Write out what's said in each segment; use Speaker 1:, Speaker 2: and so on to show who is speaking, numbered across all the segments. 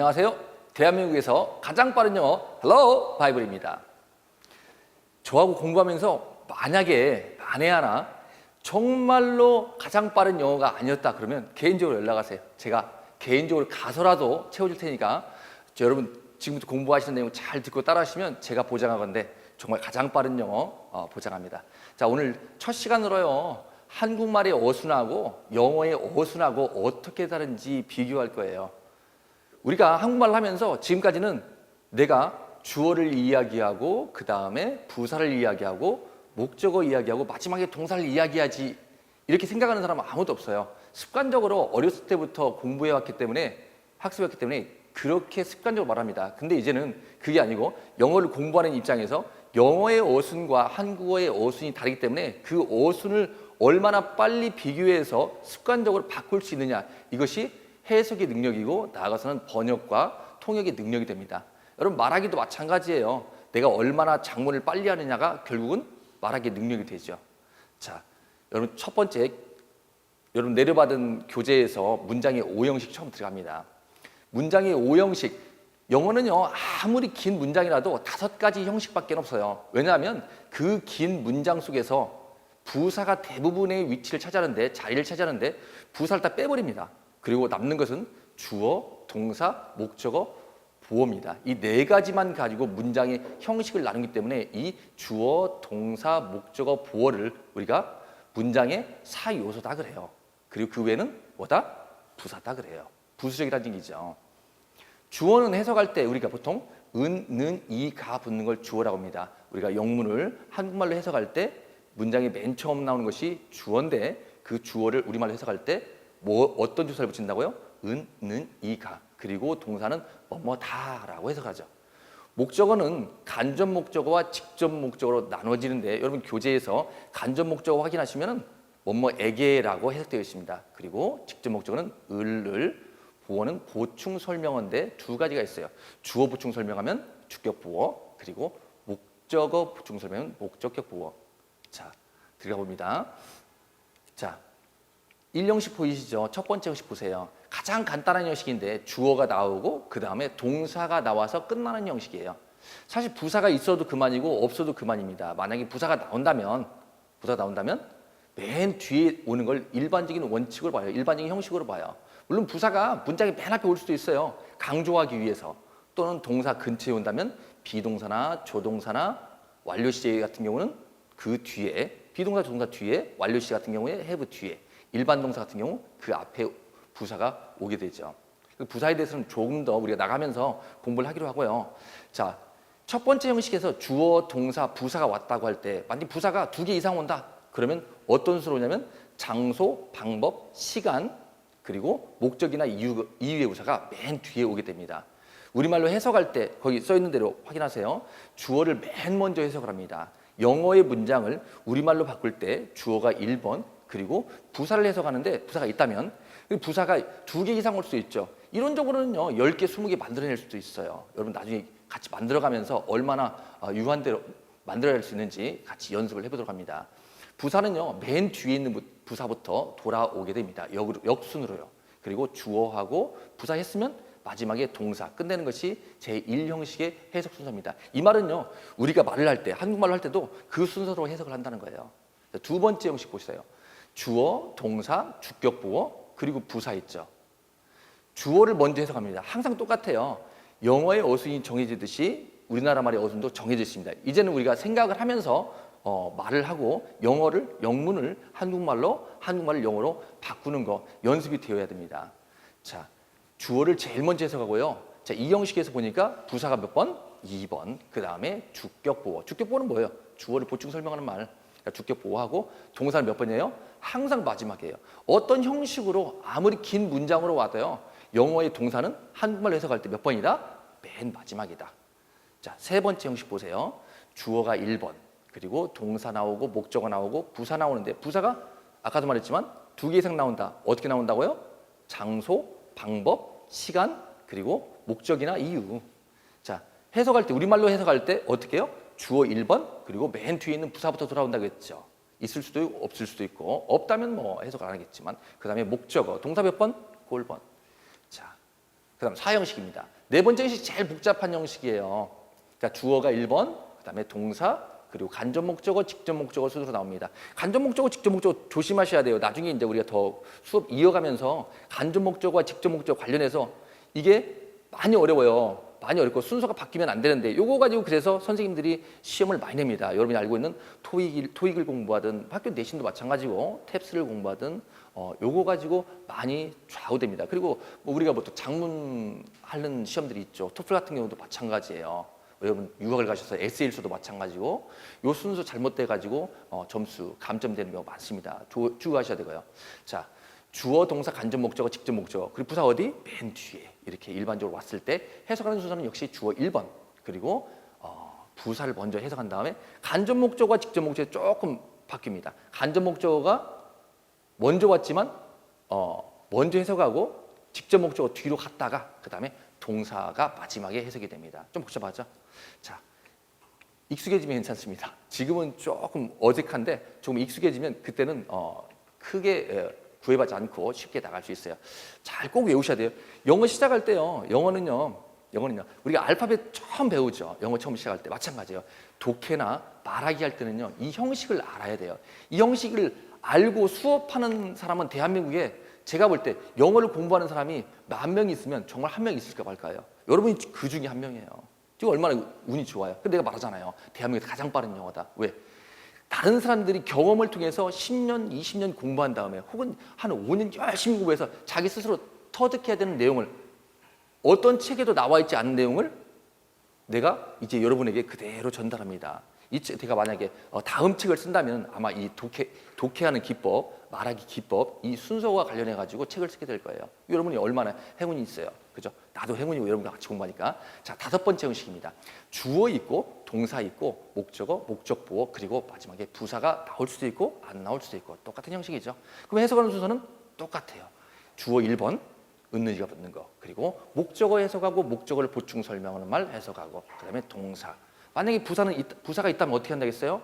Speaker 1: 안녕하세요. 대한민국에서 가장 빠른 영어 헬로 바이블입니다. 저하고 공부하면서 만약에 만에 하나 정말로 가장 빠른 영어가 아니었다 그러면 개인적으로 연락하세요. 제가 개인적으로 가서라도 채워줄 테니까 여러분 지금부터 공부하시는 내용 잘 듣고 따라하시면 제가 보장하건대 정말 가장 빠른 영어 보장합니다. 자, 오늘 첫 시간으로요. 한국말의 어순하고 영어의 어순하고 어떻게 다른지 비교할 거예요. 우리가 한국말을 하면서 지금까지는 내가 주어를 이야기하고 그 다음에 부사를 이야기하고 목적어 이야기하고 마지막에 동사를 이야기하지 이렇게 생각하는 사람은 아무도 없어요. 습관적으로 어렸을 때부터 공부해왔기 때문에 학습했기 때문에 그렇게 습관적으로 말합니다. 근데 이제는 그게 아니고 영어를 공부하는 입장에서 영어의 어순과 한국어의 어순이 다르기 때문에 그 어순을 얼마나 빨리 비교해서 습관적으로 바꿀 수 있느냐, 이것이 해석의 능력이고 나아가서는 번역과 통역의 능력이 됩니다. 여러분 말하기도 마찬가지예요. 내가 얼마나 작문을 빨리 하느냐가 결국은 말하기의 능력이 되죠. 자, 여러분 첫 번째, 여러분 내려받은 교재에서 문장의 5형식 처음 들어갑니다. 문장의 5형식, 영어는요 아무리 긴 문장이라도 5가지 형식밖에 없어요. 왜냐하면 그 긴 문장 속에서 부사가 대부분의 위치를 차지하는데, 자리를 차지하는데 부사를 다 빼버립니다. 그리고 남는 것은 주어, 동사, 목적어, 보어입니다. 이 4가지만 가지고 문장의 형식을 나누기 때문에 이 주어, 동사, 목적어, 보어를 우리가 문장의 사요소다 그래요. 그리고 그 외에는 뭐다? 부사다 그래요. 부수적이라는 얘기죠. 주어는 해석할 때 우리가 보통 은, 는, 이, 가 붙는 걸 주어라고 합니다. 우리가 영문을 한국말로 해석할 때 문장의 맨 처음 나오는 것이 주어인데 그 주어를 우리말로 해석할 때 어떤 주사를 붙인다고요? 은, 는, 이, 가. 그리고 동사는 뭐뭐다라고 해석하죠. 목적어는 간접 목적어와 직접 목적어로 나눠지는데 여러분 교재에서 간접 목적어 확인하시면은 뭐뭐에게라고 해석되어 있습니다. 그리고 직접 목적어는 을을, 보어는 보충 설명어인데 2가지가 있어요. 주어 보충 설명하면 주격 보어, 그리고 목적어 보충 설명은 목적격 보어. 자, 들어가 봅니다. 자, 1형식 보이시죠? 첫 번째 형식 보세요. 가장 간단한 형식인데 주어가 나오고 그 다음에 동사가 나와서 끝나는 형식이에요. 사실 부사가 있어도 그만이고 없어도 그만입니다. 만약에 부사가 나온다면 맨 뒤에 오는 걸 일반적인 원칙으로 봐요. 일반적인 형식으로 봐요. 물론 부사가 문장의 맨 앞에 올 수도 있어요. 강조하기 위해서. 또는 동사 근처에 온다면 비동사나 조동사나 완료 시제 같은 경우는 그 뒤에, 비동사 조동사 뒤에, 완료 시제 같은 경우에 have 뒤에, 일반 동사 같은 경우 그 앞에 부사가 오게 되죠. 부사에 대해서는 조금 더 우리가 나가면서 공부를 하기로 하고요. 자, 첫 번째 형식에서 주어, 동사, 부사가 왔다고 할 때 만약 부사가 2개 이상 온다 그러면 어떤 수로 오냐면 장소, 방법, 시간, 그리고 목적이나 이유의 부사가 맨 뒤에 오게 됩니다. 우리말로 해석할 때 거기 써 있는 대로 확인하세요. 주어를 맨 먼저 해석을 합니다. 영어의 문장을 우리말로 바꿀 때 주어가 1번, 그리고 부사를 해석하는데 부사가 있다면 부사가 2개 이상 올 수 있죠. 이론적으로는요 10개, 20개 만들어낼 수도 있어요. 여러분 나중에 같이 만들어가면서 얼마나 유한대로 만들어낼 수 있는지 같이 연습을 해보도록 합니다. 부사는요 맨 뒤에 있는 부사부터 돌아오게 됩니다. 역순으로요. 그리고 주어하고 부사 했으면 마지막에 동사 끝내는 것이 제1형식의 해석 순서입니다. 이 말은요 우리가 말을 할 때, 한국말로 할 때도 그 순서로 해석을 한다는 거예요. 2번째 형식 보세요. 주어, 동사, 주격, 보어, 그리고 부사 있죠. 주어를 먼저 해석합니다. 항상 똑같아요. 영어의 어순이 정해지듯이 우리나라 말의 어순도 정해져 있습니다. 이제는 우리가 생각을 하면서 말을 하고 영문을 한국말을 영어로 바꾸는 거 연습이 되어야 됩니다. 자, 주어를 제일 먼저 해석하고요. 자, 이 형식에서 보니까 부사가 몇 번? 2번. 그 다음에 주격, 보어. 주격, 보어는 뭐예요? 주어를 보충 설명하는 말. 주격 보호하고 동사는 몇 번이에요? 항상 마지막이에요. 어떤 형식으로 아무리 긴 문장으로 와도요. 영어의 동사는 한국말로 해석할 때 몇 번이다? 맨 마지막이다. 자, 3번째 형식 보세요. 주어가 1번, 그리고 동사 나오고 목적어 나오고 부사 나오는데 부사가 아까도 말했지만 2개 이상 나온다. 어떻게 나온다고요? 장소, 방법, 시간, 그리고 목적이나 이유. 자, 해석할 때 우리말로 해석할 때 어떻게 해요? 주어 1번, 그리고 맨 뒤에 있는 부사부터 돌아온다고 했죠. 있을 수도 있고 없을 수도 있고, 없다면 뭐 해석 안 하겠지만, 그 다음에 목적어, 동사 몇 번? 꼴번. 자, 그다음 사형식입니다. 네 번째 형식 제일 복잡한 형식이에요. 그러니까 주어가 1번, 그다음에 동사, 그리고 간접 목적어, 직접 목적어 순서로 나옵니다. 간접 목적어, 직접 목적어 조심하셔야 돼요. 나중에 이제 우리가 더 수업 이어가면서 간접 목적어와 직접 목적어 관련해서 이게 많이 어려워요. 많이 어렵고 순서가 바뀌면 안 되는데 요거 가지고 그래서 선생님들이 시험을 많이 냅니다. 여러분이 알고 있는 토익을 공부하든 학교 내신도 마찬가지고 탭스를 공부하든 요거 가지고 많이 좌우됩니다. 그리고 뭐 우리가 뭐 또 장문 하는 시험들이 있죠. 토플 같은 경우도 마찬가지예요. 여러분 유학을 가셔서 에세이일서도 마찬가지고 요 순서 잘못돼 가지고 점수 감점되는 경우가 많습니다. 주의하셔야 되고요. 자, 주어, 동사, 간접 목적어, 직접 목적어 그리고 부사 어디? 맨 뒤에 이렇게 일반적으로 왔을 때 해석하는 순서는 역시 주어 1번 그리고 부사를 먼저 해석한 다음에 간접 목적어와 직접 목적어가 조금 바뀝니다. 간접 목적어가 먼저 왔지만 먼저 해석하고 직접 목적어 뒤로 갔다가 그 다음에 동사가 마지막에 해석이 됩니다. 좀 복잡하죠? 자, 익숙해지면 괜찮습니다. 지금은 조금 어색한데 조금 익숙해지면 그때는 크게 구애받지 않고 쉽게 나갈 수 있어요. 잘 꼭 외우셔야 돼요. 영어 시작할 때요. 영어는요. 우리가 알파벳 처음 배우죠. 영어 처음 시작할 때 마찬가지예요. 독해나 말하기 할 때는요. 이 형식을 알아야 돼요. 이 형식을 알고 수업하는 사람은 대한민국에 제가 볼 때 영어를 공부하는 사람이 10,000명 있으면 정말 한 명 있을까 말까요? 여러분이 그 중에 한 명이에요. 지금 얼마나 운이 좋아요. 근데 내가 말하잖아요. 대한민국에서 가장 빠른 영어다. 왜? 다른 사람들이 경험을 통해서 10년, 20년 공부한 다음에 혹은 한 5년 열심히 공부해서 자기 스스로 터득해야 되는 내용을 어떤 책에도 나와 있지 않은 내용을 내가 이제 여러분에게 그대로 전달합니다. 제가 만약에 다음 책을 쓴다면 아마 이 독해하는 기법, 말하기 기법 이 순서와 관련해 가지고 책을 쓰게 될 거예요. 여러분이 얼마나 행운이 있어요. 그죠? 나도 행운이고 여러분과 같이 공부하니까. 자, 5번째 형식입니다. 주어 있고 동사 있고 목적어, 목적보어 그리고 마지막에 부사가 나올 수도 있고 안 나올 수도 있고 똑같은 형식이죠. 그럼 해석하는 순서는 똑같아요. 주어 1번 은느지가 붙는 거 그리고 목적어 해석하고 목적어를 보충 설명하는 말 해석하고 그다음에 동사. 만약에 부사가 있다면 어떻게 한다겠어요?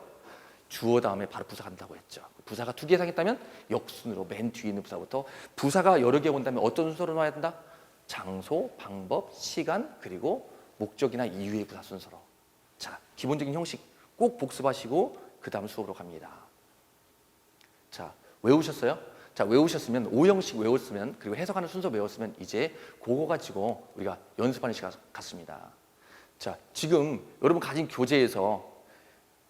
Speaker 1: 주어 다음에 바로 부사 간다고 했죠. 부사가 2개 이상 있다면 역순으로 맨 뒤에 있는 부사부터 부사가 여러 개 온다면 어떤 순서로 놔야 된다? 장소, 방법, 시간 그리고 목적이나 이유의 부사 순서로. 자, 기본적인 형식 꼭 복습하시고 그 다음 수업으로 갑니다. 자, 외우셨어요? 자, 외우셨으면 5형식 외웠으면 그리고 해석하는 순서 외웠으면 이제 그거 가지고 우리가 연습하는 시간 같습니다. 자, 지금 여러분 가진 교재에서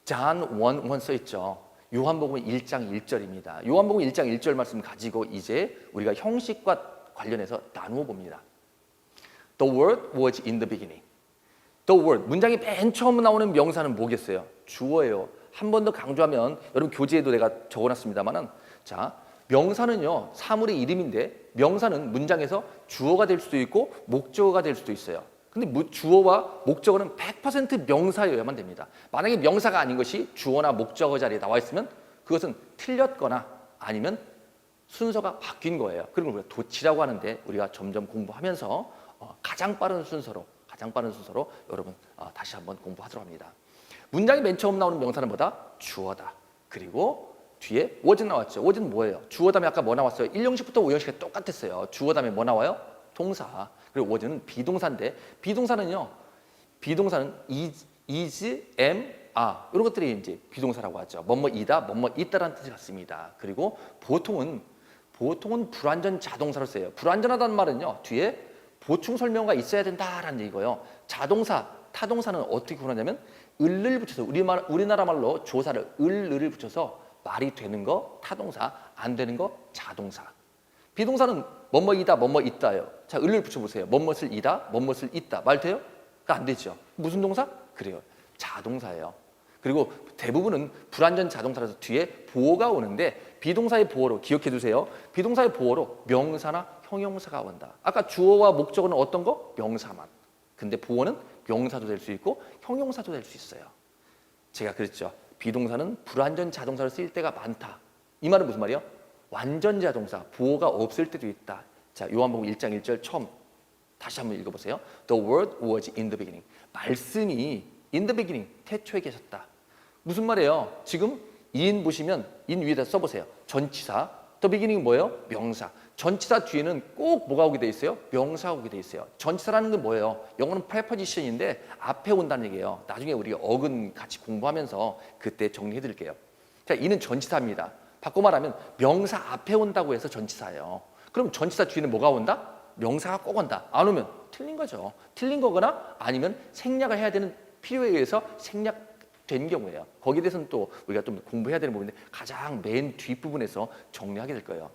Speaker 1: John 1:1 써 있죠. 요한복음 1장 1절입니다. 요한복음 1장 1절 말씀 가지고 이제 우리가 형식과 관련해서 나누어 봅니다. The word was in the beginning. The word, 문장이 맨 처음 나오는 명사는 뭐겠어요? 주어예요. 한 번 더 강조하면 여러분 교재에도 내가 적어놨습니다만은 자, 명사는요 사물의 이름인데 명사는 문장에서 주어가 될 수도 있고 목적어가 될 수도 있어요. 근데 주어와 목적어는 100% 명사여야만 됩니다. 만약에 명사가 아닌 것이 주어나 목적어 자리에 나와 있으면 그것은 틀렸거나 아니면 순서가 바뀐 거예요. 그리고 우리가 도치라고 하는데 우리가 점점 공부하면서 가장 빠른 순서로 여러분 다시 한번 공부하도록 합니다. 문장이 맨 처음 나오는 명사는 뭐다? 주어다. 그리고 뒤에 was 나왔죠. was는 뭐예요? 주어 다음에 아까 뭐 나왔어요? 1형식부터 5형식이 똑같았어요. 주어 다음에 뭐 나와요? 동사. 그리고 was는 비동사인데 비동사는 is, am, are 이런 것들이 이제 비동사라고 하죠. 뭐뭐이다, 뭐뭐 있다라는 뜻이 같습니다. 그리고 보통은 불완전 자동사로 써요. 불완전하다는 말은요 뒤에 보충 설명가 있어야 된다라는 얘기고요. 자동사, 타동사는 어떻게 구분하냐면 을을 붙여서 우리나라 말로 조사를 을을 붙여서 말이 되는 거 타동사, 안 되는 거 자동사. 비동사는 뭐뭐이다, 뭐뭐 있다요. 자, 을을 붙여보세요. 뭐뭇을 이다, 뭐뭇을 있다. 말 돼요? 안 되죠. 무슨 동사? 그래요. 자동사예요. 그리고 대부분은 불완전 자동사라서 뒤에 보어가 오는데 비동사의 보어로 기억해 두세요. 비동사의 보어로 명사나 형용사가 온다. 아까 주어와 목적어는 어떤 거? 명사만. 근데 보어는 명사도 될 수 있고 형용사도 될 수 있어요. 제가 그랬죠. 비동사는 불완전 자동사를 쓸 때가 많다. 이 말은 무슨 말이에요? 완전 자동사, 보어가 없을 때도 있다. 자, 요한복음 1장 1절 처음 다시 한번 읽어보세요. The word was in the beginning. 말씀이 in the beginning, 태초에 계셨다. 무슨 말이에요? 지금 in 보시면 in 위에다 써보세요. 전치사. The beginning 뭐예요? 명사. 전치사 뒤에는 꼭 뭐가 오게 돼 있어요? 명사가 오게 돼 있어요. 전치사라는 건 뭐예요? 영어는 preposition인데 앞에 온다는 얘기예요. 나중에 우리가 어근 같이 공부하면서 그때 정리해 드릴게요. 자, 이는 전치사입니다. 바꿔 말하면 명사 앞에 온다고 해서 전치사예요. 그럼 전치사 뒤에는 뭐가 온다? 명사가 꼭 온다. 안 오면 틀린 거죠. 틀린 거거나 아니면 생략을 해야 되는 필요에 의해서 생략된 경우예요. 거기에 대해서는 또 우리가 좀 공부해야 되는 부분인데 가장 맨 뒷부분에서 정리하게 될 거예요.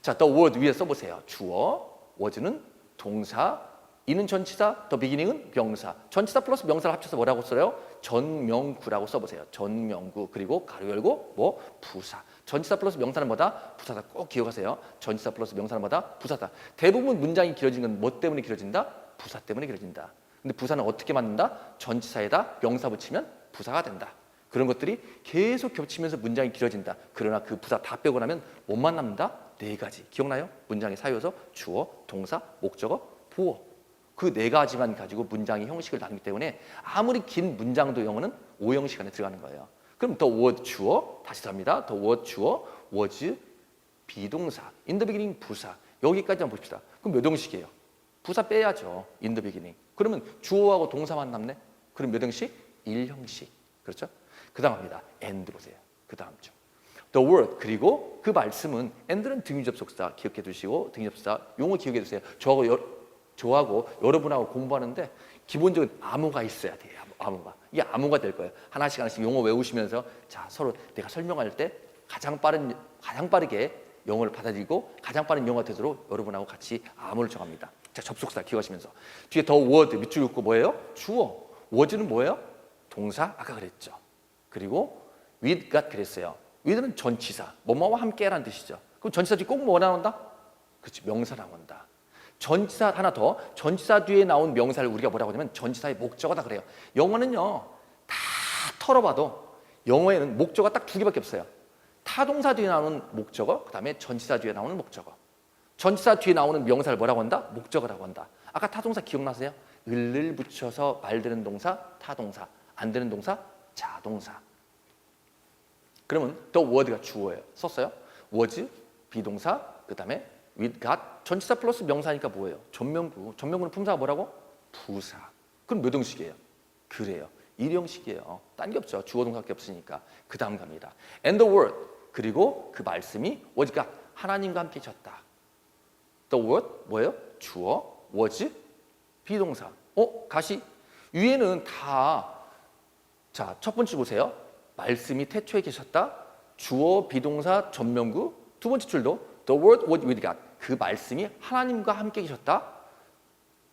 Speaker 1: 자, the word 위에 써보세요. 주어, was는 동사, 이는 전치사, the beginning은 명사. 전치사 플러스 명사를 합쳐서 뭐라고 써요? 전명구라고 써보세요. 전명구. 그리고 가로 열고 뭐 부사. 전치사 플러스 명사는 뭐다? 부사다. 꼭 기억하세요. 전치사 플러스 명사는 뭐다? 부사다. 대부분 문장이 길어진 건 뭐 때문에 길어진다? 부사 때문에 길어진다. 근데 부사는 어떻게 만든다? 전치사에다 명사 붙이면 부사가 된다. 그런 것들이 계속 겹치면서 문장이 길어진다. 그러나 그 부사 다 빼고 나면 뭐만 남는다? 네 가지. 기억나요? 문장의 사유에서 주어, 동사, 목적어, 보어. 그 네 가지만 가지고 문장의 형식을 나누기 때문에 아무리 긴 문장도 영어는 5형식 안에 들어가는 거예요. 그럼 the word 주어, 다시 합니다. the word 주어, was 비동사, in the beginning 부사. 여기까지만 봅시다. 그럼 몇 형식이에요? 부사 빼야죠. in the beginning. 그러면 주어하고 동사만 남네? 그럼 몇 형식? 1형식. 그렇죠? 그 다음 합니다. and 보세요. 그 다음 중. the word 그리고 그 말씀은 and는 등유접속사 기억해 두시고 등유접속사 용어 기억해 두세요. 저하고 여러분하고 공부하는데 기본적인 암호가 있어야 돼요. 암호가. 이게 암호가 될 거예요. 하나씩 하나씩 용어 외우시면서 자 서로 내가 설명할 때 가장 빠르게 영어를 받아들이고 가장 빠른 영어가 되도록 여러분하고 같이 암호를 정합니다. 자 접속사 기억하시면서 뒤에 the word 밑줄 긋고 뭐예요? 주어. was는 뭐예요? 동사 아까 그랬죠. 그리고 with got 그랬어요. with는 전치사 뭐뭐와 함께라는 뜻이죠. 그럼 전치사 뒤에 꼭 뭐 나온다? 그렇지 명사 나온다. 전치사 하나 더 전치사 뒤에 나온 명사를 우리가 뭐라고 하냐면 전치사의 목적어다 그래요. 영어는요 다 털어봐도 영어에는 목적어가 딱 2개밖에 없어요. 타동사 뒤에 나오는 목적어 그다음에 전치사 뒤에 나오는 목적어. 전치사 뒤에 나오는 명사를 뭐라고 한다? 목적어라고 한다. 아까 타동사 기억나세요? 을을 붙여서 말되는 동사 타동사 안 되는 동사 자동사. 그러면 the word가 주어예요. 썼어요? was 비동사 그다음에 with got 전치사 플러스 명사니까 뭐예요? 전명구. 전명구는 품사가 뭐라고? 부사. 그럼 몇 형식이에요? 그래요. 1형식이에요. 딴 게 없죠. 주어 동사밖에 없으니까. 그 다음 갑니다. And the word. 그리고 그 말씀이 was got 하나님과 함께 계셨다. The word 뭐예요? 주어 was 비동사. 가시 위에는 다 자, 첫 번째 보세요. 말씀이 태초에 계셨다. 주어 비동사 전명구. 두 번째 줄도 the word was with God. 그 말씀이 하나님과 함께 계셨다.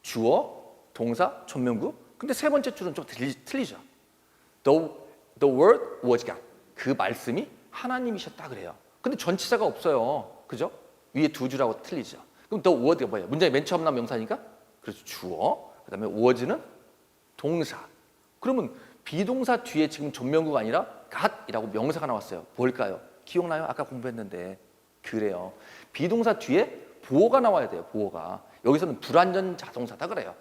Speaker 1: 주어, 동사, 전명구. 근데 세 번째 줄은 좀 틀리죠. The word was God. 그 말씀이 하나님이셨다 그래요. 근데 전치사가 없어요. 그죠? 위에 두 줄하고 틀리죠. 그럼 the word가 뭐예요? 문장의 맨 처음 나온 명사니까? 그래서 주어, 그 다음에 was는 동사. 그러면 비동사 뒤에 지금 전명구가 아니라 got이라고 명사가 나왔어요. 뭘까요? 기억나요? 아까 공부했는데. 그래요. 비동사 뒤에 보어가 나와야 돼요. 보어가. 여기서는 불완전 자동사다 그래요.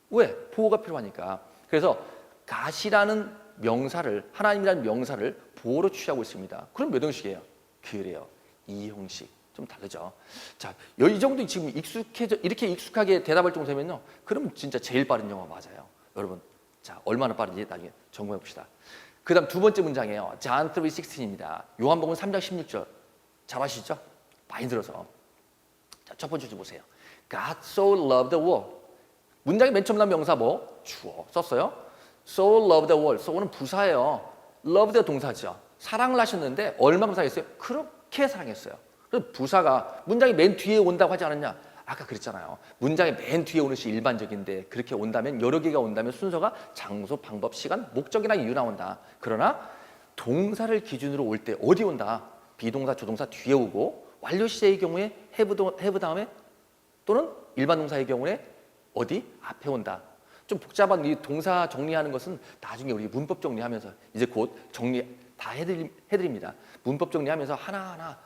Speaker 1: 왜? 보어가 필요하니까. 그래서 got이라는 명사를 하나님이라는 명사를 보어로 취하고 있습니다. 그럼 몇 형식이에요? 그래요. 2형식. 좀 다르죠. 자, 이 정도 지금 이렇게 익숙하게 대답할 정도 되면요. 그럼 진짜 제일 빠른 영어 맞아요. 여러분, 자, 얼마나 빠른지 나중에 점검해 봅시다. 그 다음 두 번째 문장이에요. John 3:16입니다. 요한복음 3장 16절. 잘 아시죠? 많이 들어서. 자, 첫 번째 줄 보세요. God so loved the world. 문장의 맨 처음 나온 명사 뭐? 주어. 썼어요? So loved the world. so는 부사예요. loved가 동사죠. 사랑을 하셨는데 얼마나 사랑했어요? 그렇게 사랑했어요. 그래서 부사가 문장이 맨 뒤에 온다고 하지 않았냐? 아까 그랬잖아요. 문장의 맨 뒤에 오는 것이 일반적인데 그렇게 온다면 여러 개가 온다면 순서가 장소, 방법, 시간, 목적이나 이유 나온다. 그러나 동사를 기준으로 올 때 어디 온다? 비동사, 조동사 뒤에 오고 완료 시제의 경우에 have 다음에 또는 일반 동사의 경우에 어디? 앞에 온다. 좀 복잡한 이 동사 정리하는 것은 나중에 우리 문법 정리하면서 이제 곧 정리 다 해드립니다. 문법 정리하면서 하나하나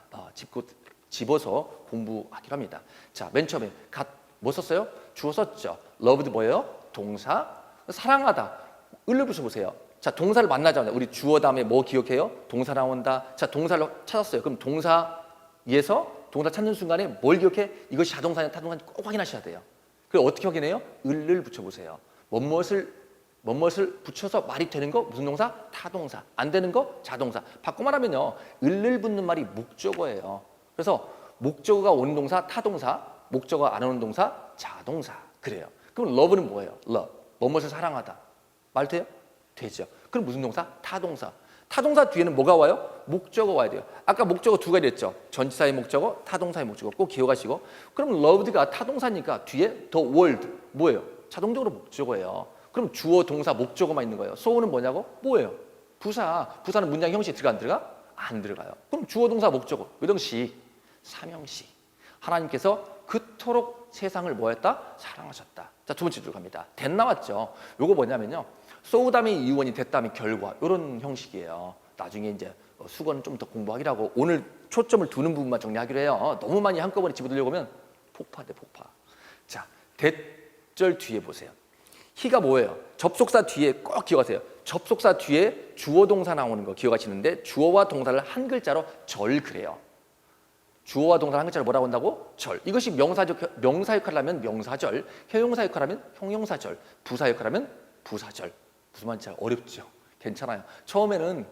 Speaker 1: 집어서 공부하기로 합니다. 자, 맨 처음에 뭐 썼어요? 주어 썼죠. loved 뭐예요? 동사. 사랑하다. 을을 붙여보세요. 자, 동사를 만나자마자 우리 주어 다음에 뭐 기억해요? 동사 나온다. 자, 동사를 찾았어요. 그럼 동사에서 동사 찾는 순간에 뭘 기억해? 이것이 자동사냐 타동사냐 꼭 확인하셔야 돼요. 그리고 어떻게 확인해요? 을을 붙여보세요. 뭐뭇을 붙여서 말이 되는 거 무슨 동사? 타동사. 안 되는 거? 자동사. 바꿔 말하면요. 을을 붙는 말이 목적어예요. 그래서 목적어가 오는 동사 타동사, 목적어가 안 오는 동사 자동사. 그래요. 그럼 love는 뭐예요? love. 뭐뭇을 사랑하다. 말 돼요? 되죠. 그럼 무슨 동사? 타동사. 타동사 뒤에는 뭐가 와요? 목적어 와야 돼요. 아까 목적어 두 가지 했죠. 전치사의 목적어, 타동사의 목적어. 꼭 기억하시고. 그럼 loved가 타동사니까 뒤에 the world 뭐예요? 자동적으로 목적어예요. 그럼 주어, 동사, 목적어만 있는 거예요. so는 뭐냐고? 뭐예요? 부사. 부사는 문장 형식에 들어가 안 들어가? 안 들어가요. 그럼 주어, 동사, 목적어. 의동식, 삼형식. 하나님께서 그토록 세상을 뭐했다? 사랑하셨다. 자, 두 번째 들어갑니다. that 나왔죠. 요거 뭐냐면요. so 다음에 이원이 that 다음에 결과. 이런 형식이에요. 나중에 이제 수거는 좀 더 공부하기로 하고 오늘 초점을 두는 부분만 정리하기로 해요. 너무 많이 한꺼번에 집어들려고 하면 폭파돼, 폭파. 자, that절 뒤에 보세요. he가 뭐예요? 접속사 뒤에 꼭 기억하세요. 접속사 뒤에 주어 동사 나오는 거 기억하시는데 주어와 동사를 한 글자로 절 그래요. 주어와 동사를 한 글자로 뭐라고 한다고? 절. 이것이 명사 역할을 하면 명사절, 형용사 역할을 하면 형용사절, 부사 역할을 하면 부사절. 무슨 말인지 어렵죠? 괜찮아요. 처음에는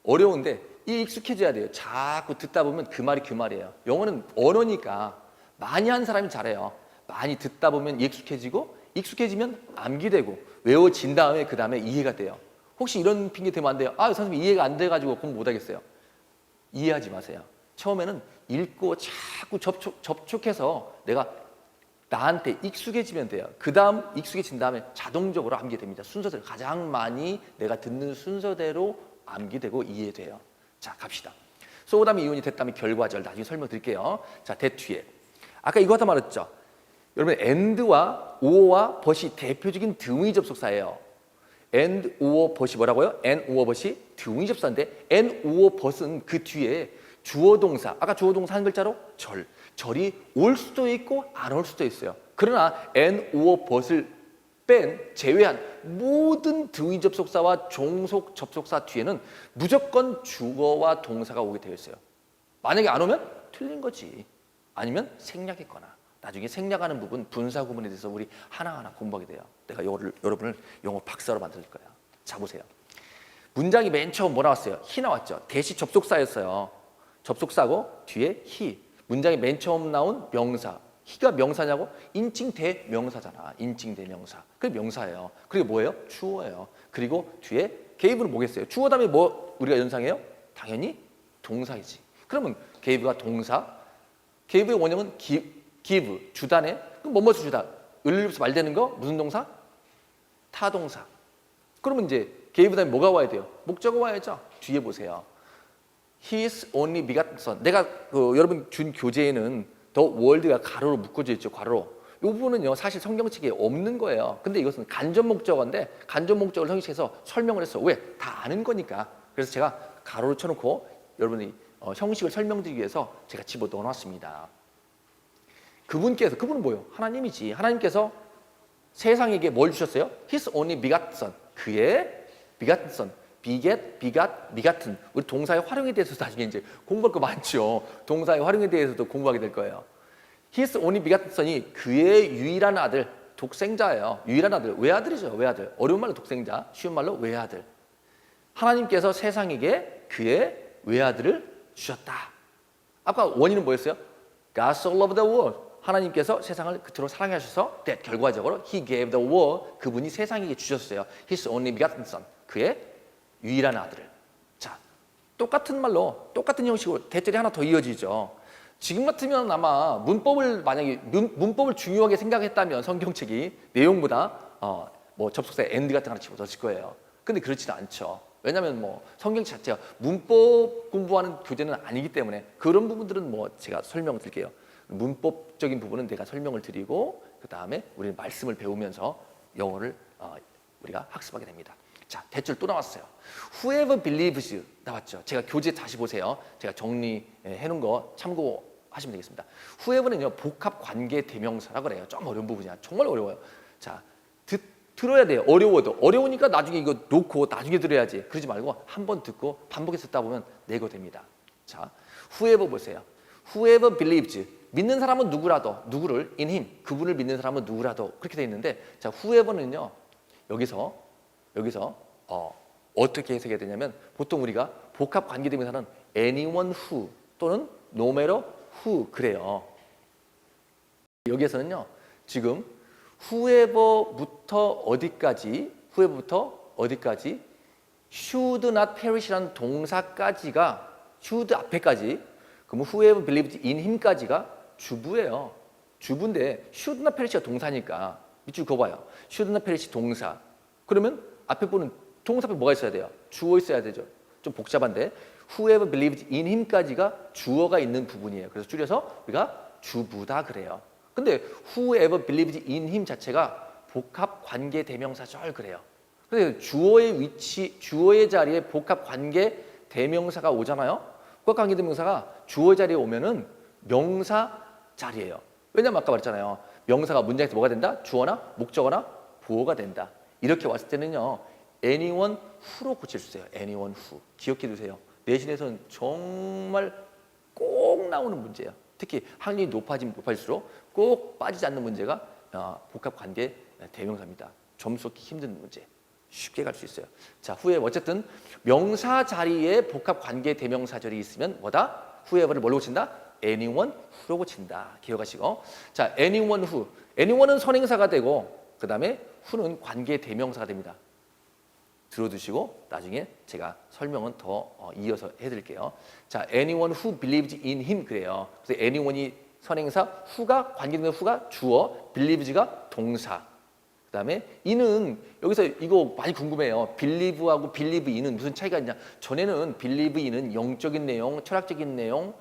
Speaker 1: 어려운데 익숙해져야 돼요. 자꾸 듣다 보면 그 말이 그 말이에요. 영어는 언어니까 많이 한 사람이 잘해요. 많이 듣다 보면 익숙해지고 익숙해지면 암기되고 외워진 다음에 그 다음에 이해가 돼요. 혹시 이런 핑계 대면 안 돼요. 아, 선생님 이해가 안 돼가지고 공부 못하겠어요. 이해하지 마세요. 처음에는 읽고 자꾸 접촉해서 내가 나한테 익숙해지면 돼요. 그 다음 익숙해진 다음에 자동적으로 암기됩니다. 순서대로 가장 많이 내가 듣는 순서대로 암기되고 이해돼요. 자, 갑시다. so 다음에 이온이 됐다면 결과절 나중에 설명드릴게요. 자, that 뒤에 아까 이거 하다 말했죠. 여러분 and와 or와 but이 대표적인 등의 접속사예요. and, or, but이 뭐라고요? and, or, but이 등의 접속사인데 and, or, but은 그 뒤에 주어 동사, 아까 주어 동사 한 글자로 절, 절이 올 수도 있고 안 올 수도 있어요. 그러나 and, or, but을 제외한 모든 등의 접속사와 종속 접속사 뒤에는 무조건 주어와 동사가 오게 되어 있어요. 만약에 안 오면 틀린 거지. 아니면 생략했거나. 나중에 생략하는 부분, 분사 구문에 대해서 우리 하나하나 공부하게 돼요. 내가 여러분을 영어 박사로 만들 거야. 자, 보세요. 문장이 맨 처음 뭐 나왔어요? he 나왔죠. 대시 접속사였어요. 접속사고 뒤에 he. 문장이 맨 처음 나온 명사. he가 명사냐고? 인칭 대명사잖아. 인칭 대명사. 그게 명사예요. 그게 뭐예요? 주어예요. 그리고 뒤에 gave는 뭐겠어요? 주어 다음에 뭐 우리가 연상해요? 당연히 동사이지. 그러면 gave가 동사. gave의 원형은 give, 주다네. 그럼 뭐뭐서 주다. 을리로서 말되는 거 무슨 동사? 타동사. 그러면 이제 gave 다음에 뭐가 와야 돼요? 목적어 와야죠. 뒤에 보세요. His only begotten son. 내가 여러분 준 교재에는 the world가 가로로 묶어져 있죠. 가로로. 이 부분은요 사실 성경책에 없는 거예요. 근데 이것은 간접 목적어인데 간접 목적어를 형식해서 설명을 했어. 왜? 다 아는 거니까. 그래서 제가 가로로 쳐놓고 여러분이 형식을 설명드리기 위해서 제가 집어 넣어놨습니다. 그분은 뭐예요? 하나님이지. 하나님께서 세상에게 뭘 주셨어요? His only begotten son. 그의 begotten son. begotten. 우리 동사의 활용에 대해서도 나중에 이제 공부할 거 많죠. 동사의 활용에 대해서도 공부하게 될 거예요. His only begotten son이 그의 유일한 아들, 독생자예요. 유일한 아들, 외아들이죠. 외아들. 어려운 말로 독생자, 쉬운 말로 외아들. 하나님께서 세상에게 그의 외아들을 주셨다. 아까 원인은 뭐였어요? God so loved the world. 하나님께서 세상을 그토록 사랑하셔서 that 결과적으로 He gave the world. 그분이 세상에게 주셨어요. His only begotten son. 그의 유일한 아들을. 자, 똑같은 말로 똑같은 형식으로 대절이 하나 더 이어지죠. 지금 같으면 아마 문법을 만약에 문법을 중요하게 생각했다면 성경책이 내용보다 뭐 접속사에 and 같은 거 하나 집어넣을 거예요. 근데 그렇지는 않죠. 왜냐하면 뭐 성경책 자체가 문법 공부하는 교재는 아니기 때문에 그런 부분들은 뭐 제가 설명을 드릴게요. 문법적인 부분은 내가 설명을 드리고 그 다음에 우리는 말씀을 배우면서 영어를 우리가 학습하게 됩니다. 자, 대절 또 나왔어요. Whoever believes 나왔죠. 제가 교재 다시 보세요. 제가 정리해 놓은 거 참고하시면 되겠습니다. Whoever는요 복합 관계 대명사라고 그래요. 좀 어려운 부분이야. 정말 어려워요. 자, 들어야 돼요. 어려우니까 나중에 이거 놓고 나중에 들어야지. 그러지 말고 한 번 듣고 반복해서 듣다 보면 내고 됩니다. 자, Whoever 보세요. whoever believes 믿는 사람은 누구라도 누구를 in him 그분을 믿는 사람은 누구라도 그렇게 돼 있는데 자 whoever는요 여기서 어떻게 해석해야 되냐면 보통 우리가 복합 관계대명사는 anyone who 또는 no matter who 그래요. 여기에서는요 지금 whoever부터 어디까지 should not perish라는 동사까지가 should 앞에까지 그러면 whoever believes in him까지가 주부예요. 주부인데 should not perish가 동사니까 밑줄 그어봐요. should not perish 동사 그러면 앞에 보는 동사 앞에 뭐가 있어야 돼요? 주어 있어야 되죠. 좀 복잡한데 whoever believes in him까지가 주어가 있는 부분이에요. 그래서 줄여서 우리가 주부다 그래요. 근데 whoever believes in him 자체가 복합 관계 대명사절 그래요. 근데 주어의 위치, 주어의 자리에 복합 관계 대명사가 오잖아요. 복합 관계 대명사가 주어 자리에 오면은 명사 자리예요. 왜냐면 아까 말했잖아요. 명사가 문장에서 뭐가 된다? 주어나 목적어나 보어가 된다. 이렇게 왔을 때는요. anyone who로 고칠 수 있어요. anyone who. 기억해 두세요. 내신에서는 정말 꼭 나오는 문제예요. 특히 학력이 높아질수록 꼭 빠지지 않는 문제가 복합 관계 대명사입니다. 점수 얻기 힘든 문제. 쉽게 갈 수 있어요. 자, 후에 어쨌든 명사 자리에 복합 관계 대명사절이 있으면 뭐다? whoever를 뭘로 고친다? anyone who로 고친다. 기억하시고. 자, anyone who. anyone은 선행사가 되고 그다음에 who는 관계 대명사가 됩니다. 들어두시고 나중에 제가 설명은 더 이어서 해드릴게요. 자, anyone who believes in him 그래요. 그래서 anyone이 선행사, who가 관계대명사 who가 주어, believes가 동사. 그다음에 in은 여기서 이거 많이 궁금해요. believe하고 believe in은 무슨 차이가 있냐? 전에는 believe in은 영적인 내용, 철학적인 내용,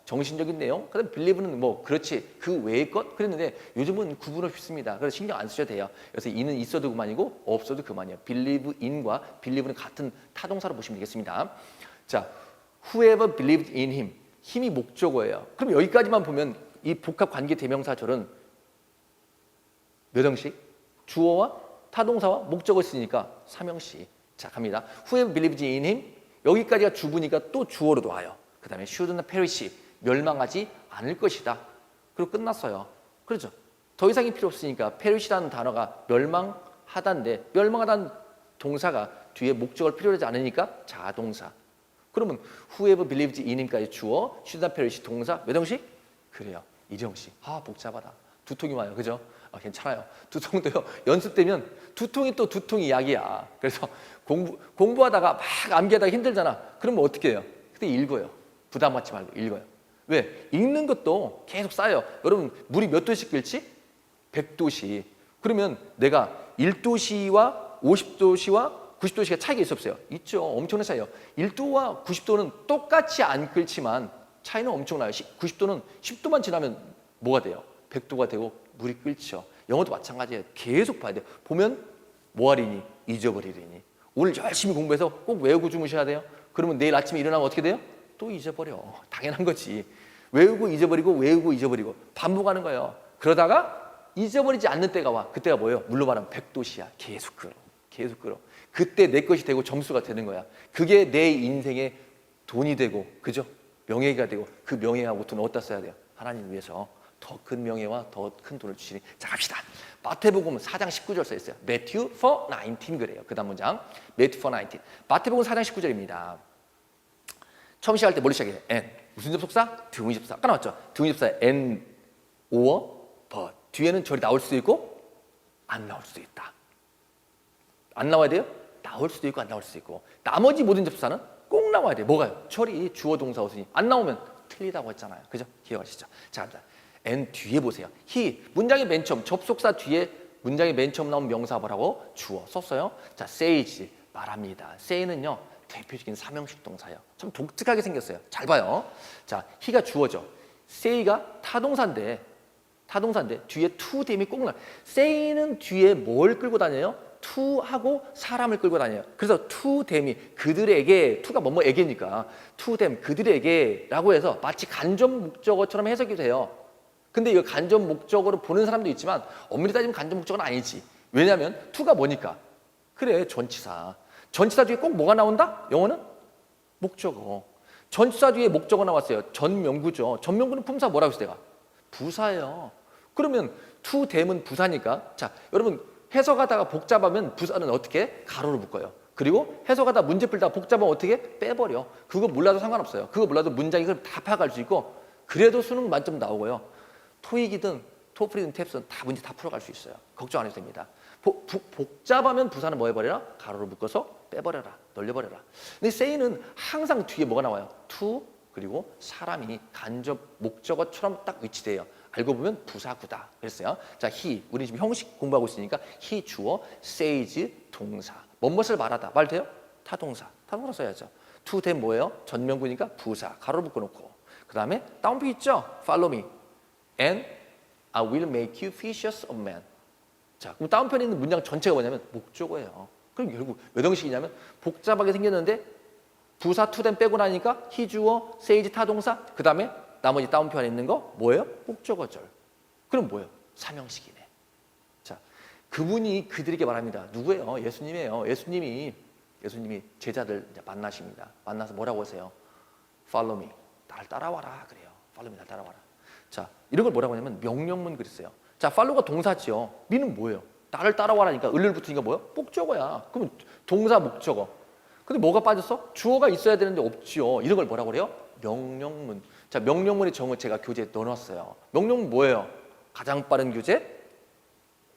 Speaker 1: 정신적인 내용, 그다음 believe는 뭐 그렇지 그 외의 것 그랬는데 요즘은 구분을 쉽습니다. 그래서 신경 안 쓰셔도 돼요. 그래서 in은 있어도 그만이고 없어도 그만이에요. believe in과 believe는 같은 타동사로 보시면 되겠습니다. 자, whoever believed in him 힘이 목적어예요. 그럼 여기까지만 보면 이 복합 관계 대명사절은 몇 형식? 주어와 타동사와 목적어 쓰니까 3형식. 자, 갑니다. whoever believes in him 여기까지가 주부니까 또 주어로도 와요. 그 다음에 should not perish 멸망하지 않을 것이다. 그리고 끝났어요. 그렇죠? 더 이상이 필요 없으니까 perish라는 단어가 멸망하다인데 멸망하다는 동사가 뒤에 목적을 필요로 하지 않으니까 자동사. 그러면 whoever believes in him까지 주어, should not perish 동사 몇 형식? 그래요. 1형식. 복잡하다. 두통이 와요. 그죠? 괜찮아요. 두통도요. 연습되면 두통이 또 두통이 약이야. 그래서 공부하다가 막 암기하다가 힘들잖아. 그러면 어떻게 해요? 그때 읽어요. 부담 갖지 말고 읽어요. 왜? 읽는 것도 계속 쌓여요. 여러분 물이 몇 도씩 끓지? 100도씨. 그러면 내가 1도씨와 50도씨와 90도씨가 차이가 있어 없어요? 있죠. 엄청난 차이요. 1도와 90도는 똑같이 안 끓지만 차이는 엄청나요. 90도는 10도만 지나면 뭐가 돼요? 100도가 되고 물이 끓죠. 영어도 마찬가지예요. 계속 봐야 돼요. 보면 뭐하리니? 잊어버리리니. 오늘 열심히 공부해서 꼭 외우고 주무셔야 돼요. 그러면 내일 아침에 일어나면 어떻게 돼요? 또 잊어버려. 당연한 거지. 외우고 잊어버리고 반복하는 거예요. 그러다가 잊어버리지 않는 때가 와. 그때가 뭐예요? 물로 말하면 100도씨야. 계속 끌어. 그때 내 것이 되고 점수가 되는 거야. 그게 내 인생의 돈이 되고 그죠? 명예가 되고 그 명예하고 돈 어디다 써야 돼요? 하나님 위해서 더 큰 명예와 더 큰 돈을 주시니. 자, 갑시다. 마태복음 4장 19절 써 있어요. Matthew 4:19 그래요. 그 다음 문장 Matthew 4:19. 마태복음 4장 19절입니다. 처음 시작할 때 뭘로 시작해요? and. 무슨 접속사? 등위 접속사. 아까 나왔죠? 등위 접속사 and, or, but. 뒤에는 절이 나올 수도 있고 안 나올 수도 있다. 안 나와야 돼요? 나올 수도 있고 안 나올 수도 있고. 나머지 모든 접속사는 꼭 나와야 돼요. 뭐가요? 절이 주어 동사 어순이 안 나오면 틀리다고 했잖아요. 그죠? 기억하시죠? 자, 갑니다. and 뒤에 보세요. he. 문장의 맨 처음 접속사 뒤에 문장의 맨 처음 나온 명사 뭐라고? 주어 썼어요. 자, says 말합니다. say는요. 대표적인 삼형식 동사예요. 참 독특하게 생겼어요. 잘 봐요. 자, he가 주어죠. say가 타동사인데 뒤에 to 댐이 꼭 나와요. say는 뒤에 뭘 끌고 다녀요? to하고 사람을 끌고 다녀요. 그래서 to 댐이 그들에게, to가 뭐뭐에게니까 to 댐 그들에게라고 해서 마치 간접 목적어처럼 해석이 돼요. 근데 이거 간접 목적어로 보는 사람도 있지만 엄밀히 따지면 간접 목적어는 아니지. 왜냐하면 to가 뭐니까? 그래, 전치사. 전치사 뒤에 꼭 뭐가 나온다? 영어는 목적어. 전치사 뒤에 목적어 나왔어요. 전명구죠. 전명구는 품사 뭐라고 했어요? 내가? 부사예요. 그러면 to them은 부사니까. 자, 여러분 해석하다가 복잡하면 부사는 어떻게? 가로로 묶어요. 그리고 해석하다 문제 풀다가 복잡하면 어떻게? 빼버려. 그거 몰라도 상관없어요. 그거 몰라도 문장이 그럼 다 파악할 수 있고 그래도 수능 만점 나오고요. 토익이든 토플이든 탭스는 다 문제 다 풀어갈 수 있어요. 걱정 안 해도 됩니다. 복잡하면 부사는 뭐 해버려라? 가로로 묶어서 빼버려라. 늘려버려라. 근데 say는 항상 뒤에 뭐가 나와요? to 그리고 사람이 간접 목적어처럼 딱 위치돼요. 알고 보면 부사구다. 그랬어요. 자, he. 우리 지금 형식 공부하고 있으니까 he 주어, says 동사. 뭐뭇을 말하다. 말 돼요? 타동사. 타동사 써야죠. to them 뭐예요? 전명구니까 부사. 가로로 묶어놓고. 그 다음에 다운표 있죠? Follow me. And I will make you fishers of men. 자, 그럼 다운편에 있는 문장 전체가 뭐냐면 목적어예요. 그럼 결국 몇 형식이냐면 복잡하게 생겼는데 부사 to them 빼고 나니까 he 주어, says 타동사. 그 다음에 나머지 다운편에 있는 거 뭐예요? 목적어절. 그럼 뭐예요? 삼형식이네. 자, 그분이 그들에게 말합니다. 누구예요? 예수님이에요. 예수님이 제자들 이제 만나십니다. 만나서 뭐라고 하세요? Follow me. 나를 따라와라 그래요. Follow me. 나를 따라와라. 자, 이런 걸 뭐라고 하냐면 명령문 그랬어요. 자, follow가 동사지요. me는 뭐예요? 나를 따라와라니까 을을 붙으니까 뭐예요? 목적어야. 그럼 동사 목적어. 근데 뭐가 빠졌어? 주어가 있어야 되는데 없지요. 이런 걸 뭐라고 그래요? 명령문. 자, 명령문의 정을 제가 교재에 넣어놨어요. 명령문 뭐예요? 가장 빠른 교재?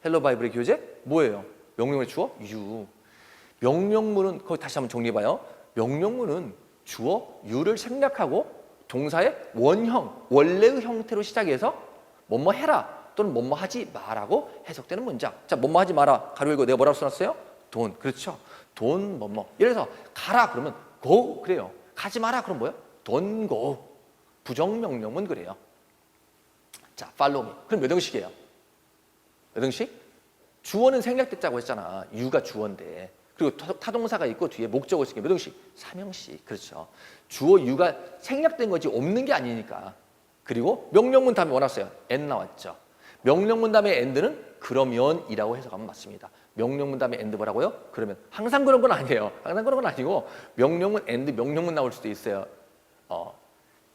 Speaker 1: 헬로 바이블의 교재? 뭐예요? 명령문의 주어? you. 명령문은 거기 다시 한번 정리해봐요. 명령문은 주어 you를 생략하고 동사의 원형, 원래의 형태로 시작해서 뭐뭐 해라 또는 뭐뭐 하지 마라고 해석되는 문장. 자, 뭐뭐 하지 마라. 가로 열고 내가 뭐라고 써놨어요? don't. 그렇죠. don't 뭐뭐. 예를 들어서 가라 그러면 go 그래요. 가지 마라 그럼 뭐예요? don't go. 부정명령문 그래요. 자, follow me. 그럼 몇 형식이에요? 몇 형식? 주어는 생략됐다고 했잖아. you가 주어인데. 그리고 타동사가 있고 뒤에 목적어 있으니까 몇 형식? 3형식. 그렇죠. 주어 you가 생략된 거지 없는 게 아니니까. 그리고 명령문 다음에 뭐 나왔어요? and 나왔죠. 명령문 다음에 and는 그러면이라고 해석하면 맞습니다. 명령문 다음에 and 뭐라고요? 그러면. 항상 그런 건 아니에요. 항상 그런 건 아니고 명령문 and 명령문 나올 수도 있어요.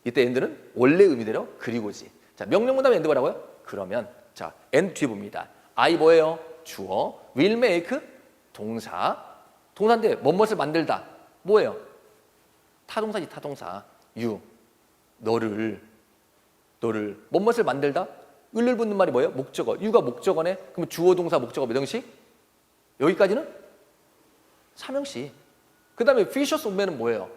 Speaker 1: 이때 and는 원래 의미대로 그리고지. 자, 명령문 다음에 and 뭐라고요? 그러면. 자, and 뒤에 봅니다. I 뭐예요? 주어. will make 동사. 동사인데 뭐뭇을 만들다. 뭐예요? 타동사지 타동사. you. 너를 뭐뭇을 만들다. 을을 붙는 말이 뭐예요? 목적어. you가 목적어네. 그럼 주어 동사 목적어 몇 형식? 여기까지는 3형식. 그 다음에 fishers of men은 뭐예요?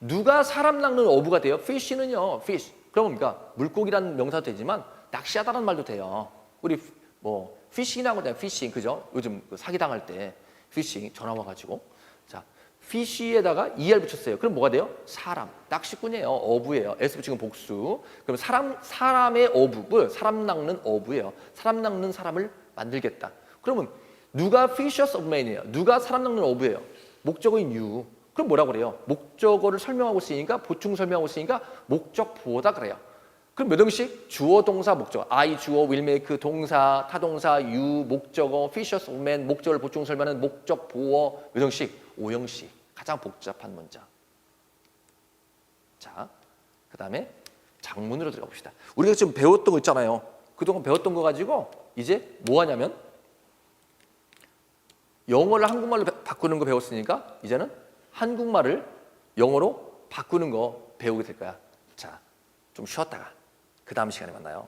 Speaker 1: 누가 사람 낚는 어부가 돼요? fish는요. fish. 그럼 뭡니까? 물고기라는 명사도 되지만 낚시하다라는 말도 돼요. 우리 뭐 fishing이라고 하잖아요. fishing. 그죠? 요즘 사기당할 때 fishing 전화 와가지고. 자, fish에다가 er 붙였어요. 그럼 뭐가 돼요? 사람. 낚시꾼이에요. 어부예요. s 붙이면 복수. 그럼 사람의 어부, 사람 낚는 어부예요. 사람 낚는 사람을 만들겠다. 그러면 누가 fishers of men이에요? 누가 사람 낚는 어부예요? 목적어인 you. 그럼 뭐라고 그래요? 목적어를 설명하고 있으니까 보충 설명하고 있으니까 목적 보어다 그래요. 그럼 몇 형식? 주어, 동사, 목적어. I 주어, will make 동사, 타동사, you 목적어, fishers of men 목적어를 보충 설명하는 목적 보어 몇 형식? 5형식. 가장 복잡한 문장. 자, 그 다음에 장문으로 들어가 봅시다. 우리가 지금 배웠던 거 있잖아요. 그동안 배웠던 거 가지고 이제 뭐 하냐면 영어를 한국말로 바꾸는 거 배웠으니까 이제는 한국말을 영어로 바꾸는 거 배우게 될 거야. 자, 좀 쉬었다가 그 다음 시간에 만나요.